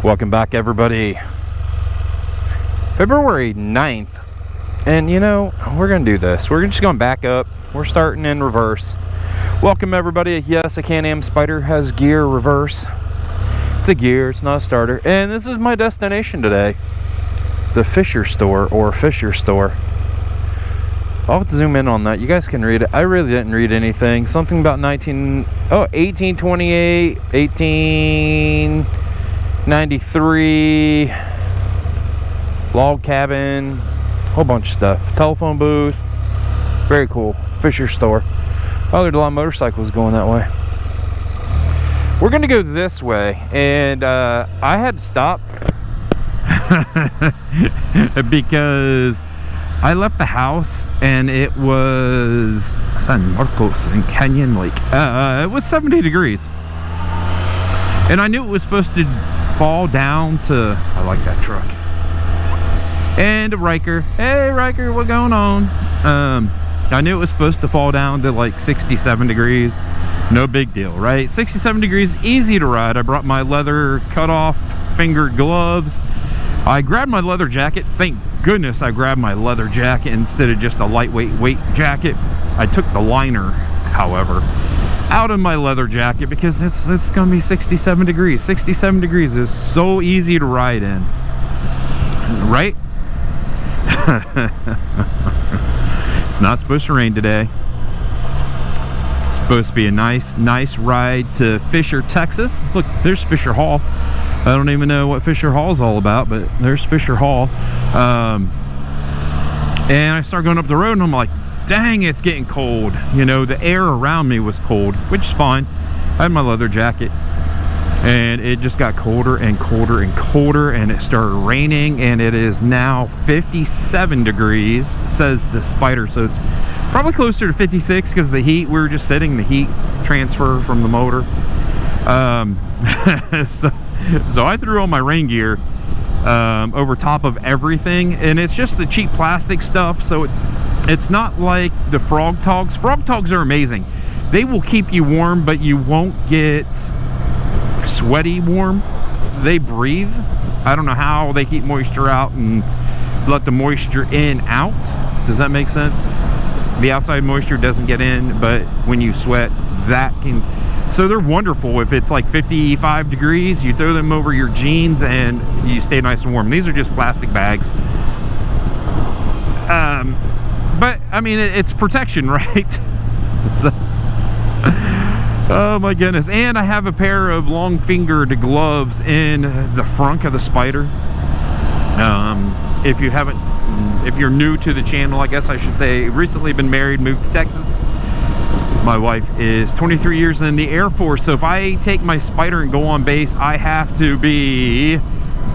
Welcome back, everybody. February 9th. And you know, we're going to do this. We're just going to back up. We're starting in reverse. Welcome, everybody. Yes, a Can-Am Spyder has gear reverse. It's a gear, it's not a starter. And this is my destination today. The Fischer store, or Fischer store. I'll have to zoom in on that. You guys can read it. I really didn't read anything. Something about 1828, 1893, log cabin, whole bunch of stuff. Telephone booth. Very cool. Fischer store. Oh, there's a lot of motorcycles going that way. We're going to go this way, and I had to stop because I left the house and it was San Marcos and Canyon Lake. It was 70 degrees. And I knew it was supposed to fall down to, I like that truck. And Riker. Hey Riker, what's going on? I knew it was supposed to fall down to like 67 degrees. No big deal, right? 67 degrees, easy to ride. I brought my leather cut-off fingered gloves. I grabbed my leather jacket. Thank goodness I grabbed my leather jacket instead of just a lightweight weight jacket. I took the liner, however, out of my leather jacket because it's gonna be 67 degrees. 67 degrees is so easy to ride in, right? It's not supposed to rain today. It's supposed to be a nice ride to Fischer, Texas. Look, there's Fischer Hall. I don't even know what Fischer Hall is all about, but there's Fischer Hall. And I start going up the road and I'm like, dang, it's getting cold. You know, the air around me was cold, which is fine. I had my leather jacket and it just got colder and colder and colder, and it started raining, and it is now 57 degrees, says the Spyder. So it's probably closer to 56 because the heat, we were just sitting, the heat transfer from the motor. So I threw on my rain gear over top of everything, and it's just the cheap plastic stuff, so it's not like the Frog Togs. Frog Togs are amazing. They will keep you warm, but you won't get sweaty warm. They breathe. I don't know how they keep moisture out and let the moisture in out. Does that make sense? The outside moisture doesn't get in, but when you sweat, that can... So they're wonderful. If it's like 55 degrees, you throw them over your jeans and you stay nice and warm. These are just plastic bags. But I mean, it's protection, right? So, oh my goodness. And I have a pair of long fingered gloves in the front of the Spyder. If you're new to the channel, I guess I should say, recently been married, moved to Texas. My wife is 23 years in the Air Force, so if I take my Spyder and go on base, I have to be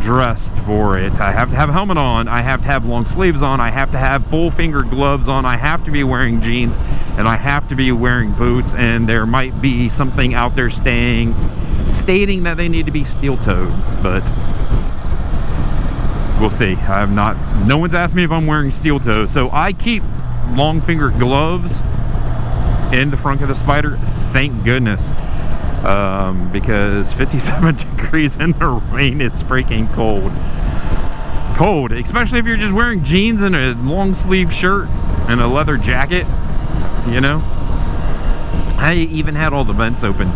dressed for it. I have to have a helmet on, I have to have long sleeves on, I have to have full fingered gloves on, I have to be wearing jeans, and I have to be wearing boots, and there might be something out there stating that they need to be steel-toed, but we'll see. No one's asked me if I'm wearing steel-toe, so I keep long fingered gloves in the front of the Spyder, thank goodness, because 57 degrees in the rain is freaking cold, especially if you're just wearing jeans and a long sleeve shirt and a leather jacket. You know, I even had all the vents open,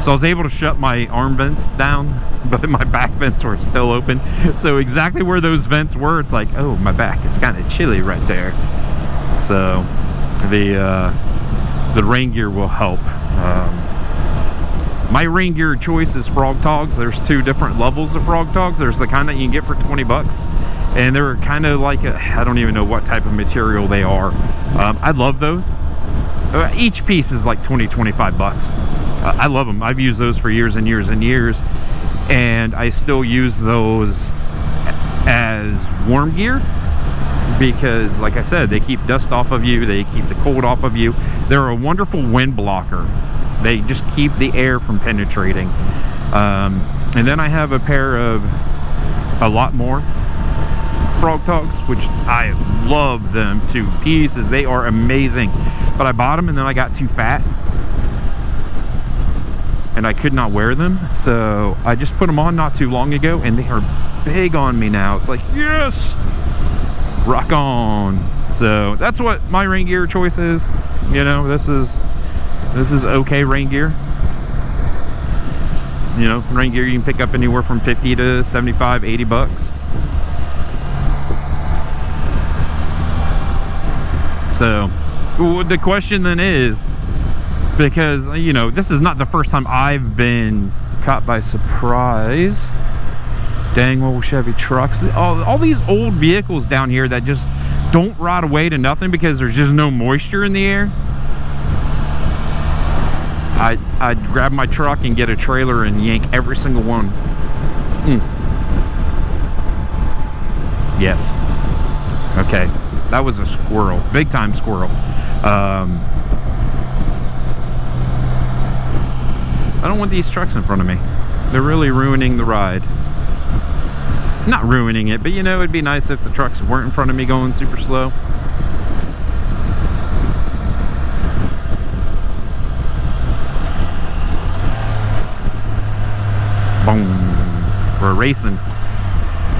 so I was able to shut my arm vents down, but my back vents were still open. So exactly where those vents were, it's like, oh, my back is kind of chilly right there. So the rain gear will help. My rain gear choice is Frog Togs. There's two different levels of Frog Togs. There's the kind that you can get for 20 bucks, and they're kind of like I don't even know what type of material they are. I love those. Each piece is like 20-25 bucks. I love them. I've used those for years and years and years, and I still use those as warm gear because, like I said, they keep dust off of you, they keep the cold off of you. They're a wonderful wind blocker. They just keep the air from penetrating. And then I have a pair of a lot more Frog Togs, which I love them to pieces. They are amazing, but I bought them and then I got too fat. and I could not wear them. So I just put them on not too long ago, and they are big on me now. It's like, yes, rock on. So that's what my rain gear choice is. You know, this is okay rain gear. You know, rain gear you can pick up anywhere from 50 to 75, 80 bucks. So the question then is, because, you know, this is not the first time I've been caught by surprise. Dang old Chevy trucks. All these old vehicles down here that just don't rot away to nothing because there's just no moisture in the air. I'd grab my truck and get a trailer and yank every single one. Yes. Okay. That was a squirrel. Big time squirrel. I don't want these trucks in front of me. They're really ruining the ride. Not ruining it, but you know, it'd be nice if the trucks weren't in front of me going super slow. Boom. We're racing.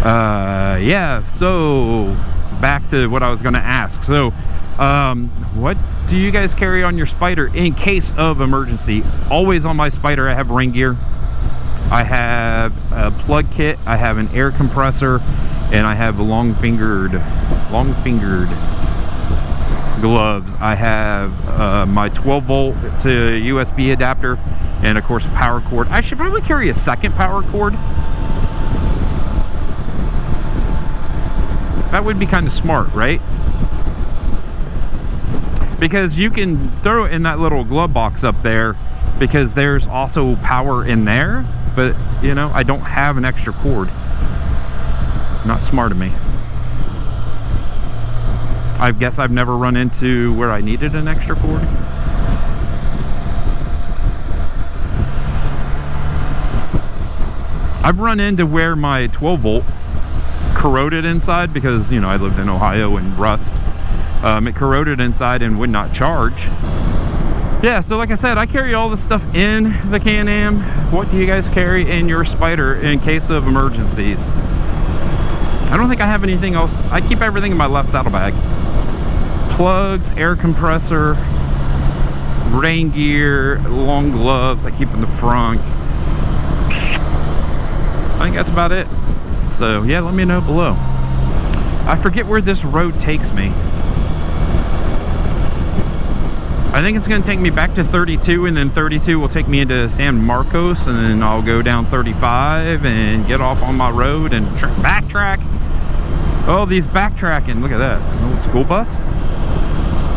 Yeah, so back to what I was going to ask. So, what do you guys carry on your Spyder in case of emergency? Always on my Spyder, I have rain gear. I have a plug kit. I have an air compressor, and I have long-fingered gloves. I have my 12-volt to USB adapter, and of course, a power cord. I should probably carry a second power cord. That would be kind of smart, right? Because you can throw it in that little glove box up there, because there's also power in there. But, you know, I don't have an extra cord. Not smart of me. I guess I've never run into where I needed an extra cord. I've run into where my 12-volt corroded inside because, you know, I lived in Ohio and rust. It corroded inside and would not charge. Yeah, so like I said, I carry all this stuff in the Can-Am. What do you guys carry in your Spyder in case of emergencies? I don't think I have anything else. I keep everything in my left saddlebag. Plugs, air compressor, rain gear, long gloves I keep in the front. I think that's about it. So yeah, let me know below. I forget where this road takes me. I think it's going to take me back to 32, and then 32 will take me into San Marcos, and then I'll go down 35 and get off on my road and backtrack. Oh, these backtracking. Look at that. An old school bus.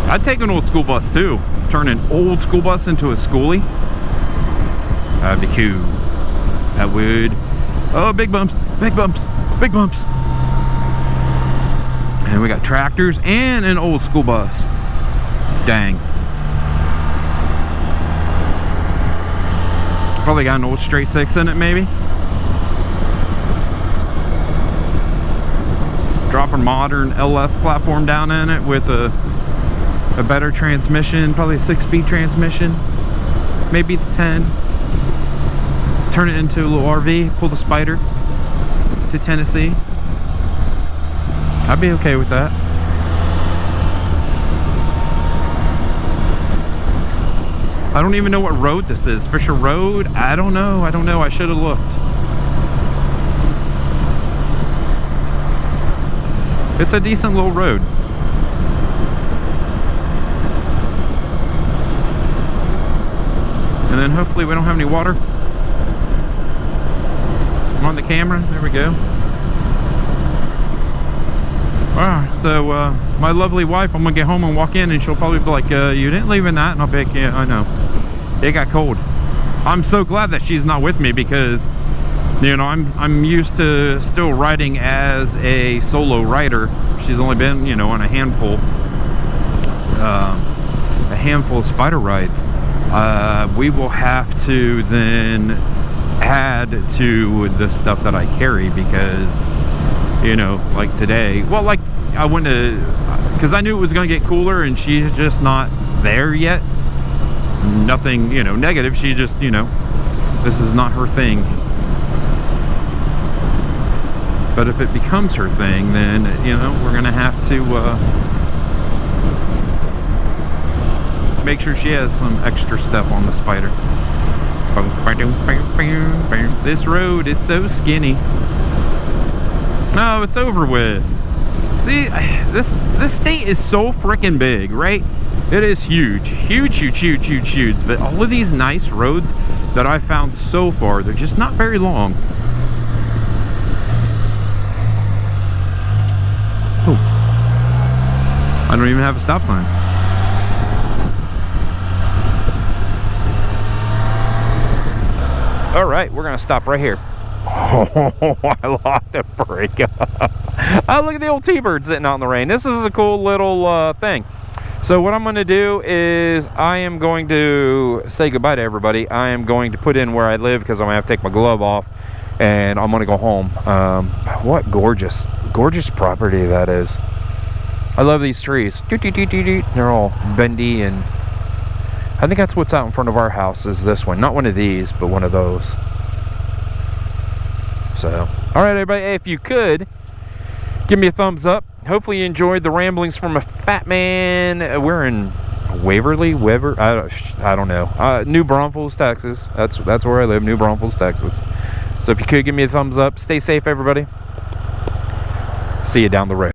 I'd take an old school bus too. Turn an old school bus into a schoolie. That'd be cool. That would. Oh, big bumps. Big bumps. Big bumps. And we got tractors and an old school bus. Dang. Probably got an old straight six in it, maybe. Drop a modern LS platform down in it with a better transmission, probably a 6-speed transmission, maybe the 10. Turn it into a little RV, pull the Spyder to Tennessee. I'd be okay with that. I don't even know what road this is. Fischer Road? I don't know. I should have looked. It's a decent little road. And then hopefully we don't have any water on the camera. There we go. Wow, so my lovely wife, I'm gonna get home and walk in and she'll probably be like, you didn't leave in that? And I'll be like, yeah, I know. It got cold. I'm so glad that she's not with me because, you know, I'm used to still riding as a solo rider. She's only been, you know, on a handful of Spyder rides. We will have to then add to the stuff that I carry because, you know, like today, well, like I went to, because I knew it was going to get cooler and she's just not there yet. Nothing, you know, negative. She just, you know, This is not her thing. But if it becomes her thing, then, you know, we're going to have to make sure she has some extra stuff on the Spyder. This road is so skinny. Oh, it's over with. See, this state is so freaking big, right? It is huge. Huge. But all of these nice roads that I've found so far, they're just not very long. Oh. I don't even have a stop sign. All right, we're gonna stop right here. Oh, I locked a brake up. Oh, look at the old T-Bird sitting out in the rain. This is a cool little thing. So what I'm going to do is I am going to say goodbye to everybody. I am going to put in where I live because I'm going to have to take my glove off. And I'm going to go home. What gorgeous property that is. I love these trees. They're all bendy, and I think that's what's out in front of our house is this one. Not one of these, but one of those. So, all right, everybody, if you could, give me a thumbs up. Hopefully you enjoyed the ramblings from a fat man. We're in Waverly? I don't know. New Braunfels, Texas. That's where I live, New Braunfels, Texas. So if you could, give me a thumbs up. Stay safe, everybody. See you down the road.